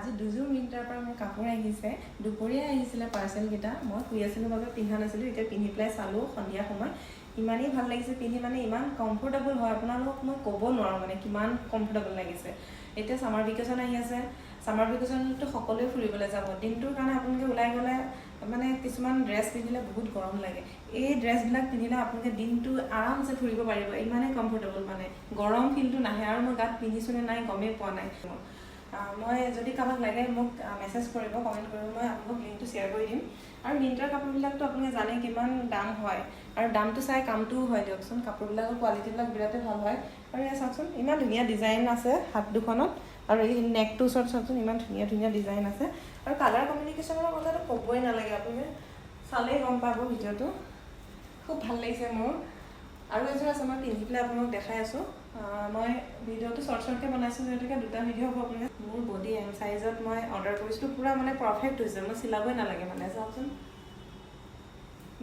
আজি দুযোৰ মিন্ত্ৰাৰ পৰা মোৰ কাপোৰ আহিছে দুপৰীয়া আহিছিলে পাৰ্চেল কেইটা মই শুই আছিলোঁ বাবে পিন্ধা নাছিলোঁ এতিয়া পিন্ধি পেলাই চালোঁ সন্ধিয়া সময় ইমানেই ভাল লাগিছে পিন্ধি মানে ইমান কমফৰ্টেবল হয় আপোনালোকক মই ক'ব নোৱাৰোঁ মানে কিমান কমফৰ্টেবল লাগিছে এতিয়া সামাৰ ভেকেশ্যন আহি আছে সামাৰ ভেকেশ্যনটো সকলোৱে ফুৰিবলৈ যাব দিনটোৰ কাৰণে আপোনালোকে ওলাই গ'লে মানে কিছুমান ড্ৰেছ পিন্ধিলে বহুত গৰম লাগে এই ড্ৰেছবিলাক পিন্ধিলে আপোনালোকে দিনটো আৰামছে ফুৰিব পাৰিব ইমানেই কমফৰ্টেবল মানে গৰম ফিলটো নাহে আৰু মই গাত পিন্ধিছোঁ নে নাই গমেই পোৱা নাই মই যদি কাৰোবাক লাগে মোক মেছেজ কৰিব কমেণ্ট কৰিব মই আপোনাক লিংকটো শ্বেয়াৰ কৰি দিম আৰু মিন্ত্ৰাৰ কাপোৰবিলাকতো আপোনালোকে জানে কিমান দাম হয় আৰু দামটো চাই কামটোও হয় দিয়কচোন কাপোৰবিলাকৰ কোৱালিটিবিলাক বিৰাটেই ভাল হয় আৰু এয়া চাওকচোন ইমান ধুনীয়া ডিজাইন আছে হাত দুখনত আৰু এই নেকটো ওচৰত চাওকচোন ইমান ধুনীয়া ধুনীয়া ডিজাইন আছে আৰু কালাৰ কমিউনিকেশ্যনৰ কথাটো ক'বই নালাগে আপোনালোকে চালেই গম পাব ভিডিঅ'টো খুব ভাল লাগিছে মোৰ আৰু এযোৰ আছে মই পিন্ধি পেলাই আপোনাক দেখাই আছোঁ মই ভিডিঅ'টো শ্বৰ্টকৈ বনাইছোঁ যিহেতুকে দুটা ভিডিঅ' হ'ব আপোনালোকে মোৰ বডি এম চাইজত মই অৰ্ডাৰ কৰিছিলোঁ পূৰা মানে পাৰফেক্ট হৈছে মই চিলাবই নালাগে মানে চাওকচোন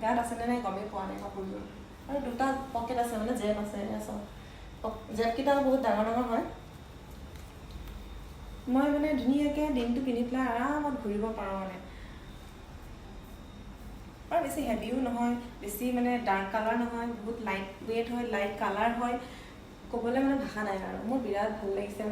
গাত আছেনে নাই গমেই পোৱা নাই কাপোৰযোৰ আৰু দুটা পকেট আছে মানে জেপ আছে চাওক জেপকেইটাও বহুত ডাঙৰ ডাঙৰ হয় মই মানে ধুনীয়াকৈ দিনটো পিন্ধি পেলাই আৰামত ঘূৰিব পাৰোঁ মানে আৰু বেছি হেভিও নহয় বেছি মানে ডাৰ্ক কালাৰ নহয় বহুত লাইট ৱেইট হয় লাইট কালাৰ হয় ক'বলৈ মানে ভাষা নাই আৰু মোৰ বিৰাট ভাল লাগিছে